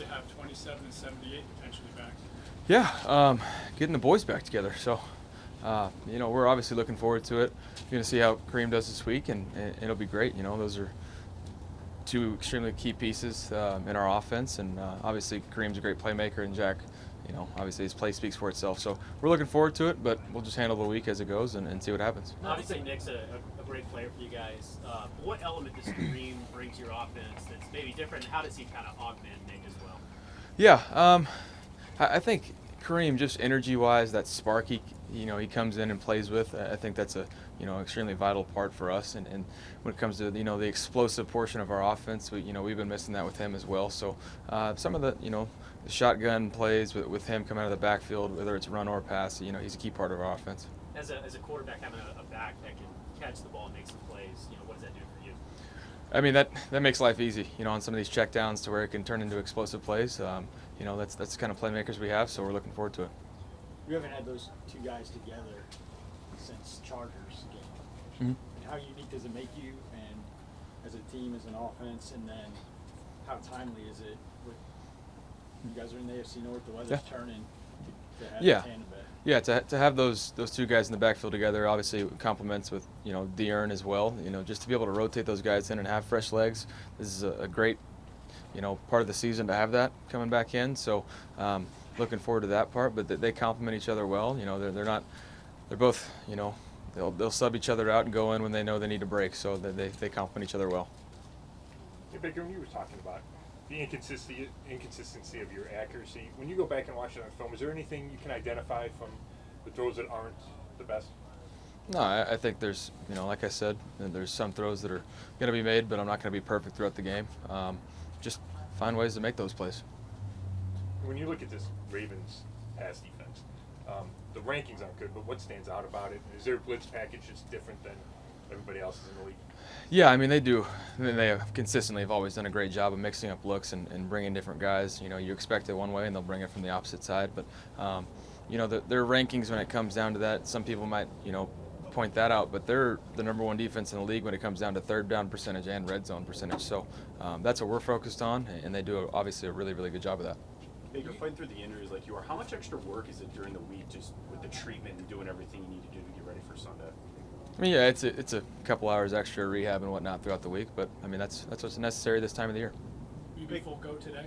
have 27 and 78 potentially back? Yeah, getting the boys back together. So, we're obviously looking forward to it. We're going to see how Kareem does this week, and it'll be great. Those are two extremely key pieces in our offense, and obviously Kareem's a great playmaker, and Jack, obviously his play speaks for itself. So we're looking forward to it, but we'll just handle the week as it goes and see what happens. Obviously, Nick's a great player for you guys. What element does Kareem bring to your offense that's maybe different? And how does he kind of augment Nick as well? Yeah, I think Kareem, just energy-wise, that spark he comes in and plays with. I think that's a extremely vital part for us. And when it comes to the explosive portion of our offense, we've been missing that with him as well. So some of the shotgun plays with him coming out of the backfield, whether it's run or pass, he's a key part of our offense. As a quarterback, having a back that can catch the ball and make some plays, what does that do for you? I mean, that makes life easy, on some of these checkdowns to where it can turn into explosive plays. That's the kind of playmakers we have, so we're looking forward to it. You haven't had those two guys together since Chargers game. Mm-hmm. And how unique does it make you, and as a team, as an offense, and then how timely is it? You guys are in the AFC North, the weather's turning to have a tandem back. Yeah, to have those two guys in the backfield together, obviously it complements with De'Aaron as well. Just to be able to rotate those guys in and have fresh legs. This is a great part of the season to have that coming back in. So looking forward to that part. But they complement each other well. They're both they'll sub each other out and go in when they know they need a break. So they complement each other well. Hey Baker, when you were talking about the inconsistency of your accuracy, when you go back and watch it on film, is there anything you can identify from the throws that aren't the best? No, I think there's, like I said, there's some throws that are going to be made, but I'm not going to be perfect throughout the game. Just find ways to make those plays. When you look at this Ravens pass defense, the rankings aren't good, but what stands out about it? Is their blitz package just different than everybody else's in the league? Yeah, I mean, they do. They have consistently have always done a great job of mixing up looks and bringing different guys. You expect it one way, and they'll bring it from the opposite side. But, their rankings when it comes down to that, some people might, point that out, but they're the number one defense in the league when it comes down to third down percentage and red zone percentage. So that's what we're focused on, and they do obviously a really, really good job of that. Baker, fighting through the injuries like you are, how much extra work is it during the week just with the treatment and doing everything you need to do to get ready for Sunday? I mean, yeah, it's a couple hours extra rehab and whatnot throughout the week, but I mean that's what's necessary this time of the year. You be full go today?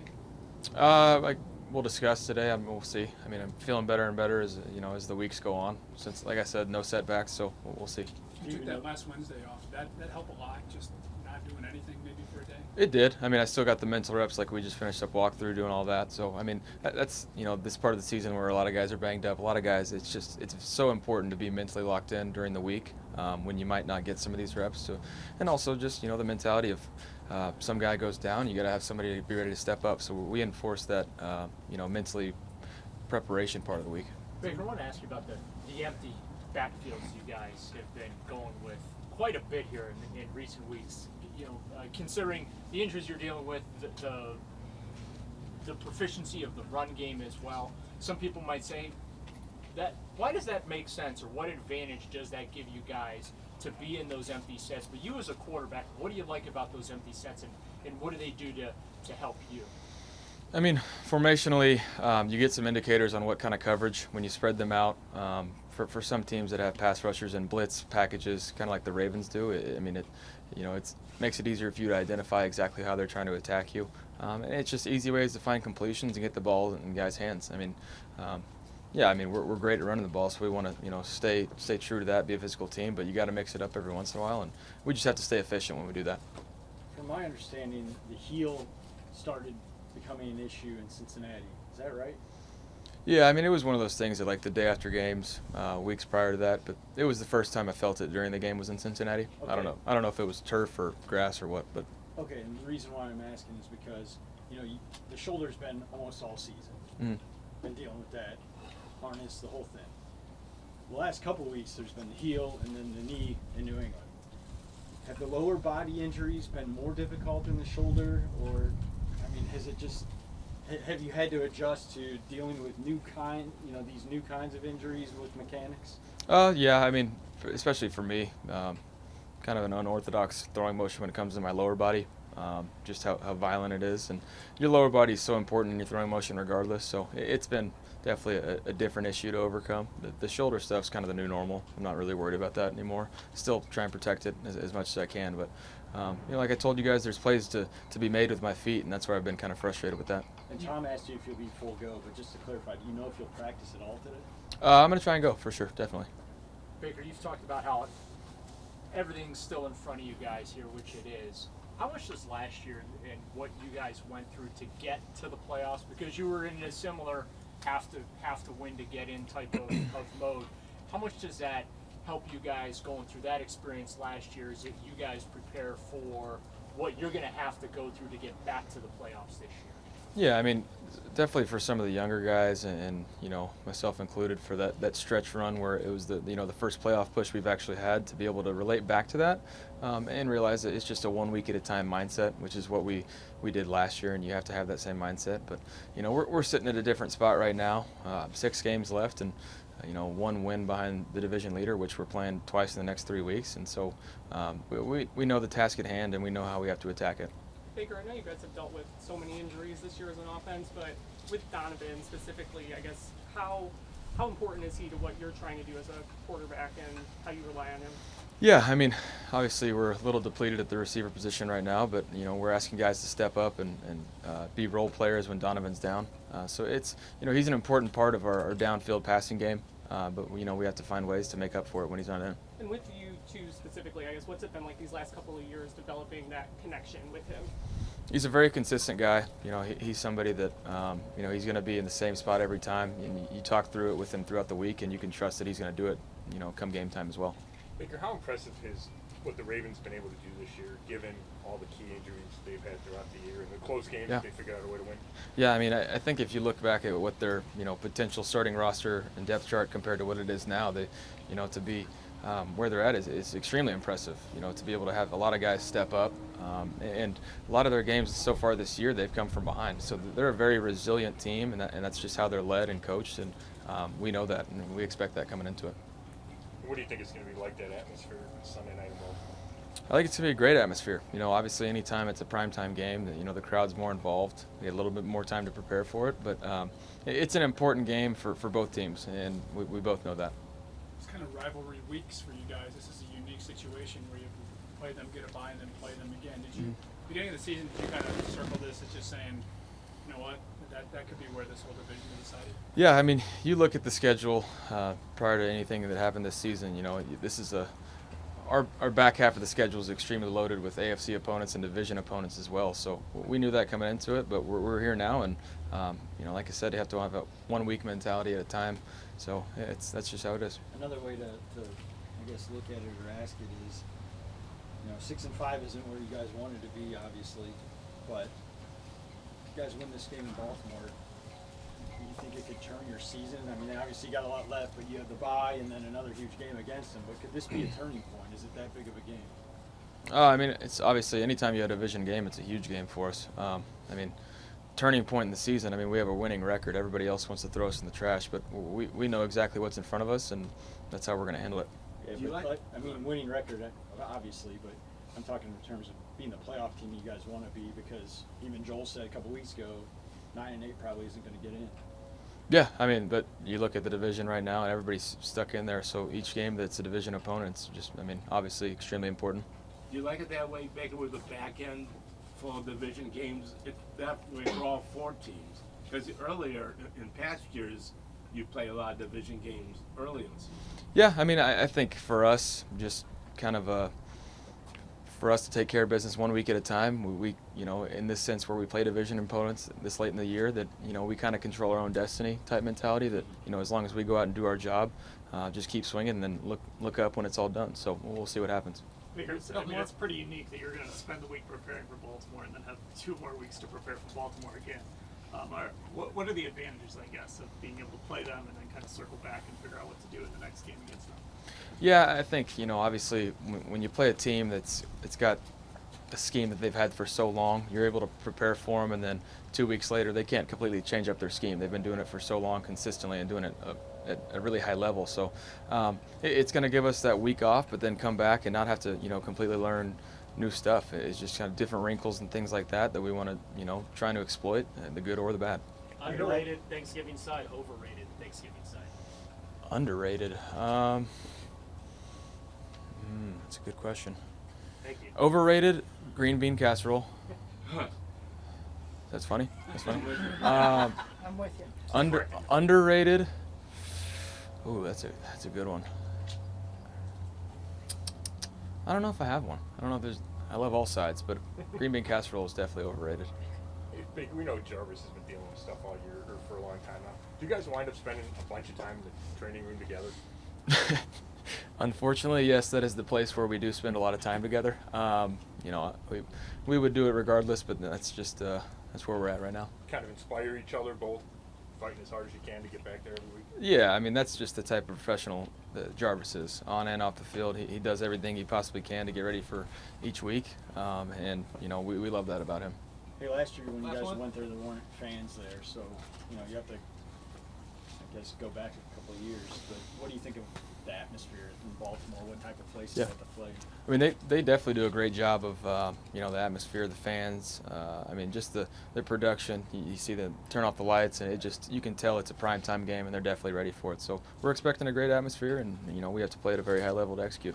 We'll discuss today. We'll see. I mean, I'm feeling better and better as the weeks go on. Since, like I said, no setbacks, so we'll see. You took that last Wednesday off. That helped a lot. Just not doing anything maybe for a day. It did. I mean, I still got the mental reps, like we just finished up walkthrough, doing all that. So I mean, that's this part of the season where a lot of guys are banged up. A lot of guys, it's so important to be mentally locked in during the week when you might not get some of these reps. And also just the mentality of. Some guy goes down, you got to have somebody to be ready to step up. So we enforce that, mentally preparation part of the week. Baker, I want to ask you about the empty backfields you guys have been going with quite a bit here in recent weeks. Considering the injuries you're dealing with, the proficiency of the run game as well. Some people might say that why does that make sense, or what advantage does that give you guys to be in those empty sets? But you as a quarterback, what do you like about those empty sets, and what do they do to help you? I mean, formationally, you get some indicators on what kind of coverage when you spread them out. For some teams that have pass rushers and blitz packages, kind of like the Ravens do, it makes it easier for you to identify exactly how they're trying to attack you. And it's just easy ways to find completions and get the ball in guys' hands. We're great at running the ball, so we want to, stay true to that, be a physical team, but you got to mix it up every once in a while, and we just have to stay efficient when we do that. From my understanding, the heel started becoming an issue in Cincinnati. Is that right? Yeah, I mean, it was one of those things that, like, the day after games, weeks prior to that, but it was the first time I felt it during the game was in Cincinnati. Okay. I don't know if it was turf or grass or what, but. Okay, and the reason why I'm asking is because, the shoulder's been almost all season. Mm-hmm. Been dealing with that. Harness, the whole thing. The last couple of weeks, there's been the heel and then the knee in New England. Have the lower body injuries been more difficult than the shoulder, or, has it just, have you had to adjust to dealing with these new kinds of injuries with mechanics? Yeah, I mean, especially for me, kind of an unorthodox throwing motion when it comes to my lower body. just how violent it is. And your lower body is so important in your throwing motion regardless. So it's been definitely a different issue to overcome. The shoulder stuff's kind of the new normal. I'm not really worried about that anymore. Still try and protect it as much as I can. But, like I told you guys, there's plays to be made with my feet, and that's where I've been kind of frustrated with that. And Tom asked you if you'll be full go, but just to clarify, do you know if you'll practice at all today? I'm going to try and go for sure, definitely. Baker, you've talked about how everything's still in front of you guys here, which it is. How much does last year and what you guys went through to get to the playoffs, because you were in a similar have to win to get in type of mode, how much does that help you guys going through that experience last year as you guys prepare for what you're going to have to go through to get back to the playoffs this year? Yeah, I mean, definitely for some of the younger guys, and myself included, for that stretch run where it was the first playoff push we've actually had, to be able to relate back to that, and realize that it's just a 1 week at a time mindset, which is what we did last year, and you have to have that same mindset. But we're sitting at a different spot right now. 6 games left, and 1 win behind the division leader, which we're playing twice in the next 3 weeks, and so we know the task at hand, and we know how we have to attack it. Baker, I know you guys have dealt with so many injuries this year as an offense, but with Donovan specifically, I guess, how important is he to what you're trying to do as a quarterback and how you rely on him? Yeah, I mean, obviously we're a little depleted at the receiver position right now, but we're asking guys to step up and be role players when Donovan's down. So it's he's an important part of our downfield passing game, but we have to find ways to make up for it when he's not in. And with you two specifically, I guess, what's it been like these last couple of years developing that connection with him? He's a very consistent guy. He's somebody that he's going to be in the same spot every time, and you talk through it with him throughout the week, and you can trust that he's going to do it come game time as well. Baker, how impressive is what the Ravens been able to do this year, given all the key injuries they've had throughout the year and the close games Yeah. they figured out a way to win? Yeah, I mean, I think if you look back at what their potential starting roster and depth chart compared to what it is now, they to be where they're at is extremely impressive. To be able to have a lot of guys step up, and a lot of their games so far this year they've come from behind. So they're a very resilient team, and that's just how they're led and coached, and we know that, and we expect that coming into it. What do you think it's going to be like, that atmosphere Sunday night in Baltimore? I think it's going to be a great atmosphere. Obviously anytime it's a primetime game, the crowd's more involved. We get a little bit more time to prepare for it, but it's an important game for both teams, and we both know that. It's kind of rivalry weeks for you guys. This is a unique situation where you play them, get a bye, and then play them again. Did you, beginning of the season, did you kind of circle this as just saying, you know what, that could be where this whole division is decided? Yeah, I mean, you look at the schedule prior to anything that happened this season. This is our back half of the schedule is extremely loaded with AFC opponents and division opponents as well. So we knew that coming into it, but we're here now, and like I said, you have to have a 1 week mentality at a time. So that's just how it is. Another way to I guess look at it or ask it is, 6-5 isn't where you guys wanted to be, obviously, but if you guys win this game in Baltimore, do you think it could turn your season? I mean, obviously you got a lot left, but you have the bye and then another huge game against them. But could this be a turning point? Is it that big of a game? I mean, it's obviously anytime you have a division game, it's a huge game for us. I mean, turning point in the season, I mean, we have a winning record. Everybody else wants to throw us in the trash, but we know exactly what's in front of us, and that's how we're going to handle it. Yeah, but I mean, winning record, obviously, but I'm talking in terms of being the playoff team you guys want to be, because even Joel said a couple weeks ago, 9-8 probably isn't going to get in. Yeah, I mean, but you look at the division right now, and everybody's stuck in there. So each game that's a division opponent's just, I mean, obviously extremely important. Do you like it that way, Baker, with the back end for division games? It's that way for all 4 teams. Because earlier, in past years, you play a lot of division games early in the season. Yeah, I mean, I think for us, just kind of for us to take care of business 1 week at a time, we in this sense where we play division opponents this late in the year, that we kind of control our own destiny type mentality, that as long as we go out and do our job, just keep swinging, and then look up when it's all done. So we'll see what happens. Baker, I mean, it's pretty unique that you're going to spend the week preparing for Baltimore and then have 2 more weeks to prepare for Baltimore again. What are the advantages, I guess, of being able to play them and then kind of circle back and figure out what to do in the next game against them? Yeah, I think obviously when you play a team that's got a scheme that they've had for so long, you're able to prepare for them, and then 2 weeks later they can't completely change up their scheme. They've been doing it for so long consistently and doing it at a really high level. So it's going to give us that week off, but then come back and not have to completely learn new stuff. It's just kind of different wrinkles and things like that we want to, trying to exploit, the good or the bad. Underrated Thanksgiving side, overrated Thanksgiving side. Underrated. That's a good question. Thank you. Overrated, green bean casserole. That's funny. That's funny. I'm with you. Underrated. Ooh, that's a good one. I don't know if I have one. I don't know if there's. I love all sides, but green bean casserole is definitely overrated. Hey, Big, we know Jarvis has been dealing with stuff all year or for a long time now. Do you guys wind up spending a bunch of time in the training room together? Unfortunately, yes, that is the place where we do spend a lot of time together. We would do it regardless, but that's just that's where we're at right now. Kind of inspire each other, both fighting as hard as you can to get back there every week. Yeah, I mean that's just the type of professional that Jarvis is. On and off the field, he does everything he possibly can to get ready for each week, and we love that about him. Hey, last year when you Last guys one? went there weren't fans there, so you have to, I guess, go back a couple of years. But what do you think of the atmosphere in Baltimore? What type of place is Yeah. that to play? I mean, they definitely do a great job of the atmosphere, the fans. I mean, just the production. You see them turn off the lights, and you can tell it's a primetime game, and they're definitely ready for it. So we're expecting a great atmosphere, and we have to play at a very high level to execute.